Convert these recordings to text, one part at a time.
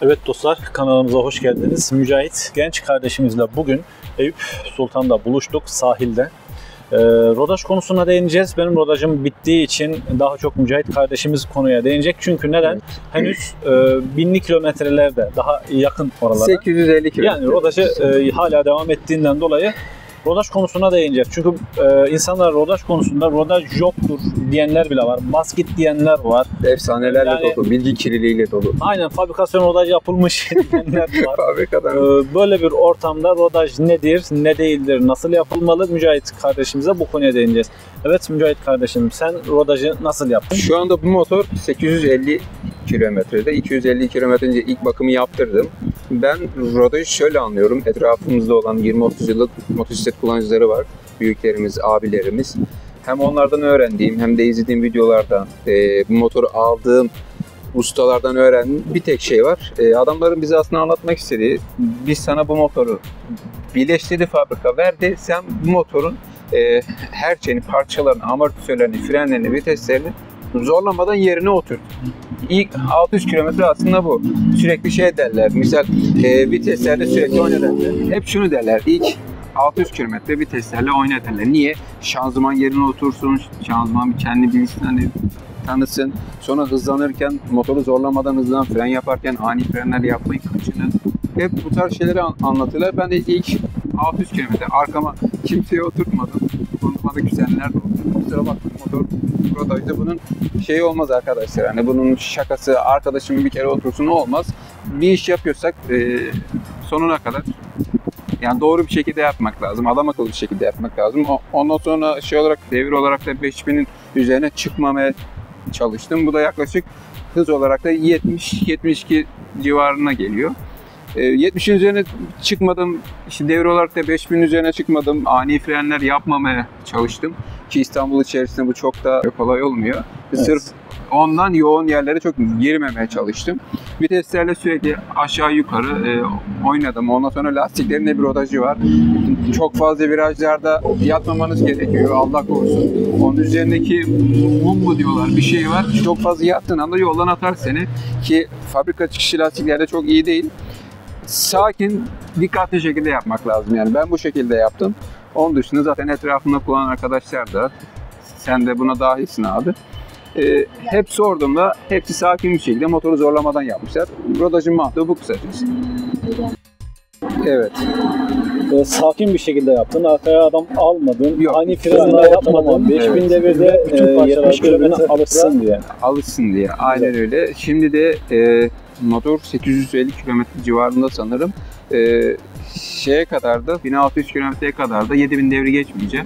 Evet dostlar, kanalımıza hoş geldiniz. Mücahit genç kardeşimizle bugün Eyüp Sultan'da buluştuk sahilde. Rodaj konusuna değineceğiz. Benim rodajım bittiği için daha çok Mücahit kardeşimiz konuya değinecek. Çünkü neden? Henüz binli kilometrelerde, daha yakın oralarda. 850 kilometre. Yani rodajı hala devam ettiğinden dolayı rodaj konusuna değineceğiz. Çünkü insanlar rodaj konusunda rodaj yoktur diyenler bile var. Basket diyenler var. Efsanelerle yani, dolu, bilgi kirliliğiyle dolu. Aynen, fabrikasyon rodaj yapılmış diyenler var. Fabrikadan. Böyle bir ortamda rodaj nedir, ne değildir, nasıl yapılmalı? Mücahit kardeşimize bu konuya değineceğiz. Evet Mücahit kardeşim, sen rodajı nasıl yaptın? Şu anda bu motor 850 kilometrede. 250 kilometre ilk bakımı yaptırdım. Ben rodajı şöyle anlıyorum. Etrafımızda olan 20-30 yıllık motosiklet kullanıcıları var. Büyüklerimiz, abilerimiz. Hem onlardan öğrendiğim hem de izlediğim videolardan bu motoru aldığım ustalardan öğrendiğim bir tek şey var. Adamların bize aslında anlatmak istediği, biz sana bu motoru birleştirdi fabrika verdi. Sen bu motorun her şeyini, parçalarını, amortisörlerini, frenlerini, viteslerini zorlamadan yerine oturt. İlk 600 kilometre aslında bu. Sürekli şey derler. Misal viteslerde sürekli oyna derler. Hep şunu derler. İlk 600 kilometre viteslerle oyna derler. Niye? Şanzıman yerine otursun. Şanzıman kendi bilgisini tanısın. Sonra hızlanırken motoru zorlamadan hızlan, fren yaparken ani frenler yapmayı kaçının. Hep bu tarz şeyleri anlatırlar. Ben de ilk 600 kilometre arkama kimseye oturtmadım. Konuşmada güzeller de oldu. Kusura bakmayın, motor rodajda bunun şeyi olmaz arkadaşlar. Yani bunun şakası, arkadaşım bir kere otursun olmaz. Bir iş yapıyorsak sonuna kadar yani doğru bir şekilde yapmak lazım. Adam akıllı bir şekilde yapmak lazım. Ondan sonra şey olarak, devir olarak da 5000'in üzerine çıkmamaya çalıştım. Bu da yaklaşık hız olarak da 70-72 civarına geliyor. 70'in üzerine çıkmadım, işte devir olarak da 5000'in üzerine çıkmadım, ani frenler yapmamaya çalıştım ki İstanbul içerisinde bu çok da kolay olmuyor. Evet. Sırf ondan yoğun yerlere çok girmemeye çalıştım. Viteslerle sürekli aşağı yukarı oynadım. Ondan sonra lastiklerin de bir rodajı var. Çok fazla virajlarda yatmamanız gerekiyor, Allah korusun. Onun üzerindeki mum diyorlar, bir şey var. Çok fazla yattığın anda yoldan atar seni ki fabrika çıkışı lastiklerde çok iyi değil. Sakin, dikkatli şekilde yapmak lazım. Yani ben bu şekilde yaptım. Onun dışında zaten etrafımda kullanan arkadaşlar da, sen de buna dahilsin abi. Hep sorduğumda hepsi sakin bir şekilde motoru zorlamadan yapmışlar. Rodajın mantığı bu kısacası. Evet. Sakin bir şekilde yaptın. Arkaya adam almadın. Yok. Ani frenler yapmadın. 5000 evet. Devirde 70 kilometre alışsın diye. Alışsın diye. Aynen öyle. Şimdi de motor 850 kilometre civarında sanırım. Şeye kadar da 1600 kilometreye kadar da 7000 devri geçmeyecek.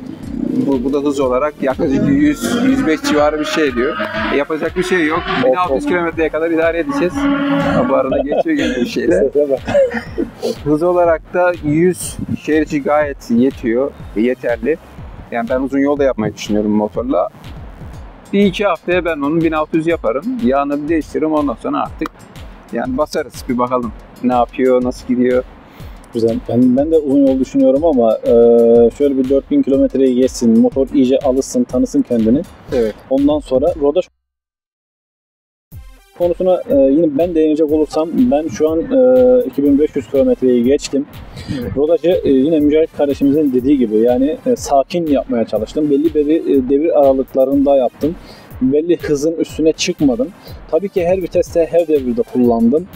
Bu da hız olarak yaklaşık 100-105 civarı bir şey diyor. Yapacak bir şey yok. 1600 kilometreye kadar idare edeceğiz. Bu arada geçiyor gene bir şeyler. Hız olarak da 100 şehir içi gayet yetiyor. Yeterli. Yani ben uzun yolda yapmayı düşünüyorum motorla. Bir iki haftaya ben onun 1600 yaparım. Yağını bir değiştiririm, ondan sonra artık yani basarız, bir bakalım ne yapıyor, nasıl gidiyor. Güzel. Ben de uzun yol düşünüyorum ama şöyle bir 4000 kilometreyi geçsin, motor iyice alışsın, tanısın kendini. Evet. Ondan sonra rodaj konusuna yine ben değinecek olursam, ben şu an 2500 kilometreyi geçtim. Evet. Rodajı yine Mücahit kardeşimizin dediği gibi yani sakin yapmaya çalıştım. Belli devir aralıklarında yaptım. Belli hızın üstüne çıkmadım. Tabii ki her viteste, her devirde kullandım.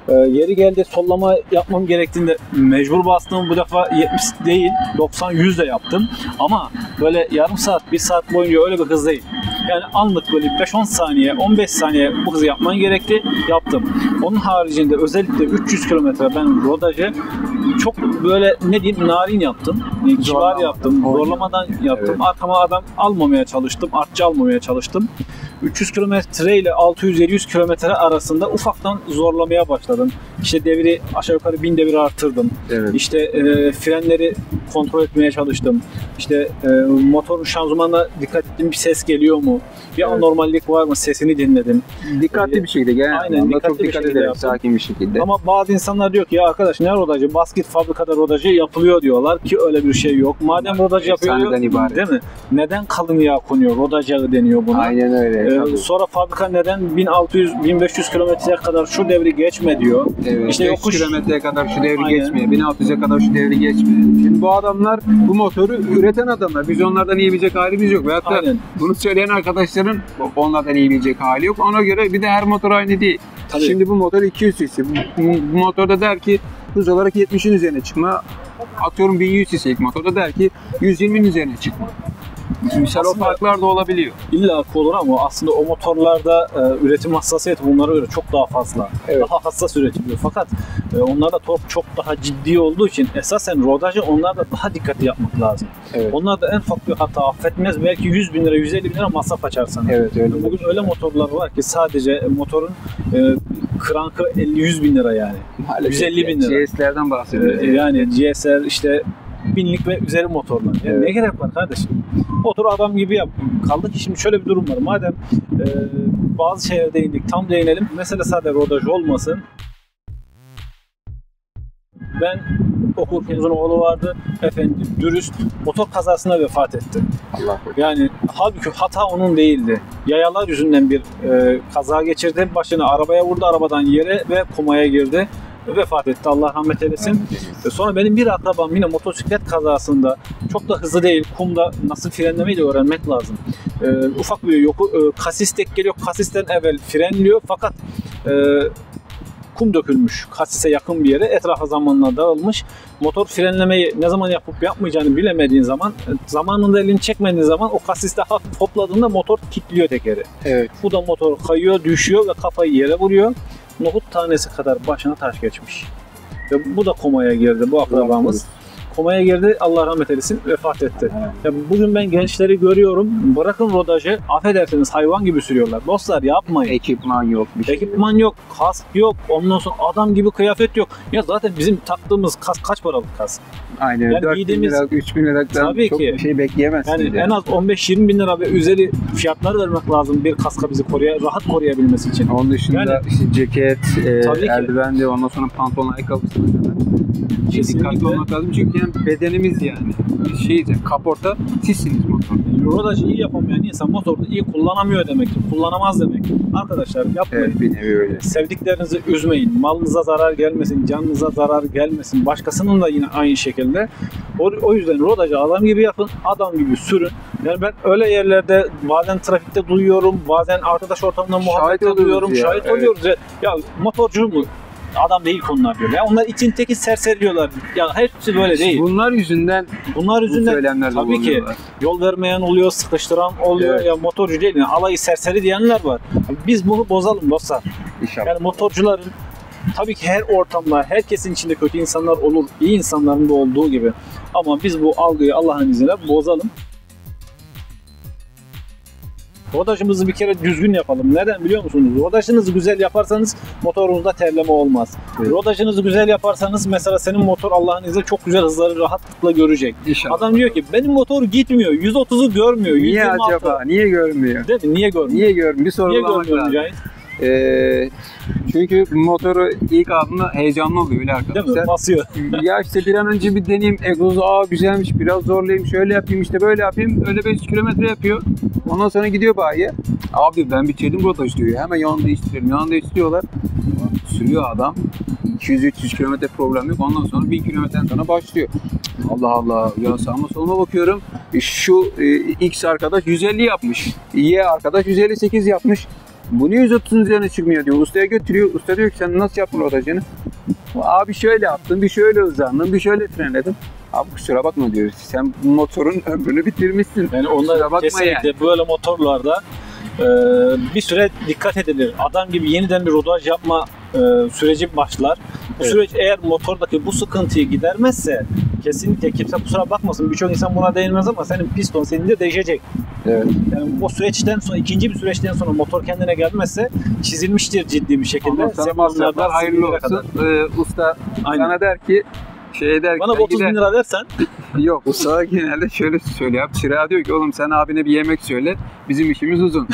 Yeri geldi sollama yapmam gerektiğinde mecbur bastım. Bu defa 70 değil 90-100 de yaptım. Ama böyle yarım saat, 1 saat boyunca öyle bir hız değil. Yani anlık böyle 5-10 saniye, 15 saniye bu hızı yapman gerekti. Yaptım. Onun haricinde özellikle 300 kilometre ben rodajı çok böyle ne diyeyim, narin yaptım. Kibar yaptım. Zorlamadan yaptım. Evet. Arkama adam almamaya çalıştım. Artçı almamaya çalıştım. 300 kilometre ile 600-700 kilometre arasında ufaktan zorlamaya başladım. İşte devri aşağı yukarı 1000 devir artırdım. Evet. İşte frenleri kontrol etmeye çalıştım. İşte motorun şanzımanına dikkat ettim, bir ses geliyor mu? Bir anormallik var mı? Sesini dinledim. Dikkatli bir şekilde gel. Aynen, dikkatli bir şekilde ederek, sakin bir şekilde. Ama bazı insanlar diyor ki ya arkadaş ne rodajı? Basket fabrikada rodajı yapılıyor diyorlar ki öyle bir şey yok. Madem rodaj yapıyor, değil mi? Neden kalın yağ konuyor? Rodaj yağı deniyor buna. Aynen öyle. Sonra fabrika neden 1600-1500 kilometreye kadar şu devri geçme diyor. Evet, İşte 500 kilometreye kadar şu devri Aynen. geçmiyor, 1600'e kadar şu devri geçmiyor. Şimdi bu adamlar, bu motoru üreten adamlar. Biz onlardan iyi bilecek halimiz yok. Veyahut da Aynen. bunu söyleyen arkadaşların onlardan iyi bilecek hali yok. Ona göre bir de her motor aynı değil. Tabii. Şimdi bu motor 200 cc. Bu motorda der ki hız olarak 70'in üzerine çıkma. Atıyorum 1100 cc motorda der ki 120'nin üzerine çıkma. Misal o Aslında- farklar da olabiliyor. İlla ki olur ama aslında o motorlarda üretim hassasiyeti bunlara göre çok daha fazla. Evet. Daha hassas üretiliyor. Fakat onlarda tork çok daha ciddi olduğu için esasen rodajı onlarda daha dikkatli yapmak lazım. Evet. Onlarda en ufak bir hata affetmez. Belki 100 bin lira, 150 bin lira masraf açar sana. Evet öyle. Bugün öyle motorlar var ki sadece motorun krankı 50-100 bin lira yani. Maalesef 150 bin lira. GS'lerden bahsediyoruz. Yani GSR işte binlik ve üzeri motorlar. Yani Evet. ne gerek var kardeşim? Motoru adam gibi yap. Kaldı ki şimdi şöyle bir durum var. Madem bazı şeylere değindik, tam değinelim. Mesele sadece rodaj olmasın. Ben okurken uzun oğlu vardı. Efendim dürüst motor kazasında vefat etti. Allah korusun. Yani halbuki hata onun değildi. Yayalar yüzünden bir kaza geçirdi. Başını arabaya vurdu, arabadan yere ve komaya girdi. Vefat etti. Allah rahmet eylesin. Sonra benim bir akrabam yine motosiklet kazasında çok da hızlı değil. Kumda nasıl frenlemeyi de öğrenmek lazım. Ufak bir kasis tek geliyor. Kasisten evvel frenliyor fakat kum dökülmüş kasise yakın bir yere, etrafa zamanla dağılmış. Motor frenlemeyi ne zaman yapıp yapmayacağını bilemediğin zaman, zamanında elini çekmediğin zaman o kasiste hafif hopladığında motor kilitliyor tekeri. Evet. Bu da motor kayıyor, düşüyor ve kafayı yere vuruyor. Nohut tanesi kadar başına taş geçmiş. Ve bu da komaya girdi, bu akrabamız. Komaya girdi, Allah rahmet eylesin, vefat etti. Ya bugün ben gençleri görüyorum, bırakın rodajı, affedersiniz hayvan gibi sürüyorlar. Dostlar yapmayın. Ekipman yok, bir şey yok. Ekipman yok, kask yok, ondan sonra adam gibi kıyafet yok. Ya zaten bizim taktığımız kask kaç paralık kask? Aynen. Yani 4 bin giydiğimiz- lira, 3 bin liradan Tabii çok ki. bir şey bekleyemezsiniz. Yani en az 15-20 bin lira ve üzeri fiyatlar vermek lazım bir kaska bizi rahat koruyabilmesi için. Onun dışında Yani- işte ceket, Tabii ki. eldiven de, ondan sonra pantolon, ayakkabısı mesela. Kesinlikle. Dikkatli olmak lazım çünkü yani bedenimiz yani. Biz şeyiz yani, kaporta sizsiniz motor. Rodajı iyi yapamayan insan motoru iyi kullanamıyor demektir. Kullanamaz demektir. Arkadaşlar yapmayın. Evet, bir nevi öyle. Sevdiklerinizi üzmeyin. Malınıza zarar gelmesin, canınıza zarar gelmesin. Başkasının da yine aynı şekilde. O yüzden rodajı adam gibi yapın, adam gibi sürün. Yani ben öyle yerlerde bazen trafikte duyuyorum, bazen arkadaş ortamında muhabbette oluyoruz duyuyorum, ya, şahit evet. oluyoruz. Ya motorcu mu? Adam değil konular diyor. Ya onlar için teki serseri diyorlar. Ya hepsi böyle değil. Bunlar yüzünden Bunlar bu yüzünden söylemlerde tabii ki bulunuyorlar. yol vermeyen oluyor, sıkıştıran oluyor. Evet. Ya motorcu değil yani alayı serseri diyenler var. Biz bunu bozalım dostlar. İnşallah. Yani motorcuların tabii ki her ortamda, herkesin içinde kötü insanlar olur. İyi insanların da olduğu gibi. Ama biz bu algıyı Allah'ın izniyle bozalım. Rodajımızı bir kere düzgün yapalım. Neden biliyor musunuz? Rodajınızı güzel yaparsanız motorunuzda terleme olmaz. Evet. Rodajınızı güzel yaparsanız mesela senin motor Allah'ın izniyle çok güzel hızları rahatlıkla görecek. İnşallah. Adam diyor ki benim motor gitmiyor. 130'u görmüyor. Niye 126. acaba? Niye görmüyor? Değil mi? Niye görmüyor? Niye görmüyor? Bir Niye sorgulamak görmüyor lazım. Mücahit? Çünkü motoru ilk aldığında heyecanlı oluyor öyle Değil mi? arkadaşlar. Basıyor. Ya işte bir an önce bir deneyeyim, egzozu güzelmiş, biraz zorlayayım, şöyle yapayım, işte böyle yapayım, öyle 5 kilometre yapıyor. Ondan sonra gidiyor bayiye. Abi ben bitirdim rodaj diyor. Hemen yanında değiştiriyorum. Yanında değiştiriyorlar. Sürüyor adam. 200-300 kilometre problem yok. Ondan sonra 1000 kilometreden sonra başlıyor. Allah Allah. Ya sağıma soluma bakıyorum. Şu X arkadaş 150 yapmış. Y arkadaş 158 yapmış. Bu niye 130'un üzerine çıkmıyor diyor. Ustaya götürüyor. Usta diyor ki sen nasıl yaptın rodajını? Abi şöyle yaptın, bir şöyle hızlandın, bir şöyle frenledin. Abi kusura bakma diyor. Sen bu motorun ömrünü bitirmişsin. Yani Kusura onlar bakma kesinlikle yani. böyle motorlarda bir süre dikkat edilir. Adam gibi yeniden bir rodaj yapma süreci başlar. Bu Evet. süreç eğer motordaki bu sıkıntıyı gidermezse kesinlikle kimse kusura bakmasın. Birçok insan buna değinmez ama senin piston senin de değişecek. Evet. Yani o süreçten sonra ikinci bir süreçten sonra motor kendine gelmezse çizilmiştir ciddi bir şekilde. Ondan sonra Zamanlarda masraflar hayırlı silindir'e olsun. kadar. Usta Aynen. sana der ki Bana 30 bin lira versen Yok, usta genelde şöyle söylüyor. Çırağa diyor ki oğlum sen abine bir yemek söyle. Bizim işimiz uzun.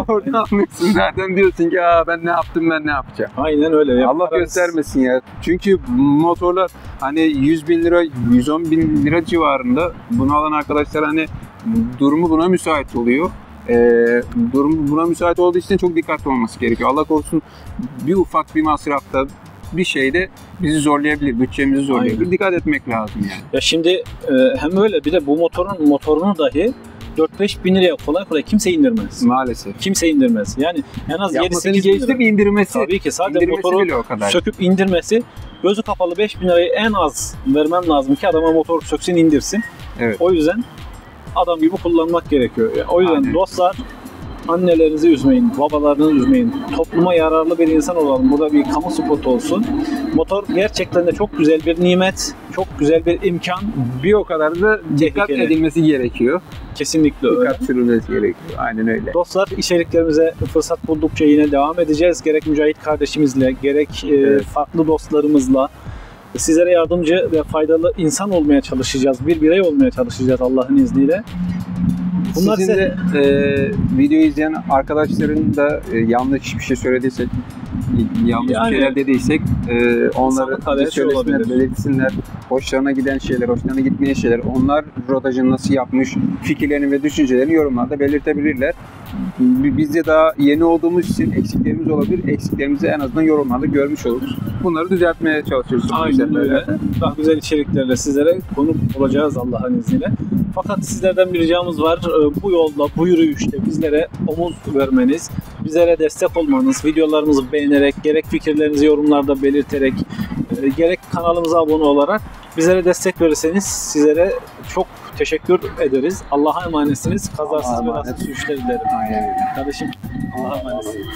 Oradan anlıyorsun zaten, diyorsun ki ben ne yaptım, ben ne yapacağım. aynen öyle. Allah Yaparız. göstermesin ya. Çünkü motorlar hani 100 bin lira, 110 bin lira civarında. Bunu alan arkadaşlar hani durumu buna müsait oluyor. Durum buna müsait olduğu için çok dikkatli olması gerekiyor. Allah korusun bir ufak bir masrafta bir şeyde bizi zorlayabilir, bütçemizi zorlayabilir. Aynen. Dikkat etmek lazım yani. Ya şimdi hem öyle bir de bu motorunu dahi 4-5 bin liraya kolay kolay kimse indirmez. Maalesef. Kimse indirmez. Yani en az 7-8 bin geçti lira. bir indirmesi. Tabii ki sadece İndirmesi motoru bile o kadar. söküp indirmesi, gözü kapalı 5 bin lirayı en az vermem lazım ki adama motor söksün indirsin. Evet. O yüzden adam gibi kullanmak gerekiyor. Yani o yüzden Aynen. dostlar, annelerinizi üzmeyin, babalarınızı üzmeyin. Topluma yararlı bir insan olalım. Bu da bir kamu spotu olsun. Motor gerçekten de çok güzel bir nimet, çok güzel bir imkan. Bir o kadar da dikkat Tehlikeli. edilmesi gerekiyor. Kesinlikle öyle. Dikkat sürülmesi gerekiyor. Aynen öyle. Dostlar, içeriklerimize fırsat buldukça yine devam edeceğiz. Gerek Mücahit kardeşimizle, gerek Evet. farklı dostlarımızla sizlere yardımcı ve faydalı insan olmaya çalışacağız. Bir birey olmaya çalışacağız Allah'ın izniyle. Bunlar Sizin de videoyu izleyen arkadaşların da yanlış bir şey söylediysek, yanlış Yani, bir şeyler dediysek onları insanlık haberi bize söylesinler, olabilir. belirtsinler. Hoşlarına giden şeyler, hoşlarına gitmeyen şeyler, onlar rodajını nasıl yapmış, fikirlerini ve düşüncelerini yorumlarda belirtebilirler. Biz de daha yeni olduğumuz için eksiklerimiz olabilir. Eksiklerimizi en azından yorumlarda görmüş oluruz. Bunları düzeltmeye çalışıyoruz. Aynen öyle. Daha güzel içeriklerle sizlere konuk olacağız Allah'ın izniyle. Fakat sizlerden bir ricamız var. Bu yolda, bu yürüyüşte bizlere omuz vermeniz, bizlere destek olmanız, videolarımızı beğenerek, gerek fikirlerinizi yorumlarda belirterek, gerek kanalımıza abone olarak bizlere destek verirseniz sizlere çok teşekkür ederiz. Allah'a emanetsiniz. Kazasız Allah'a belasız emanet. sürüşler dilerim. Aynen öyle. Kardeşim, Allah'a emanetsiniz.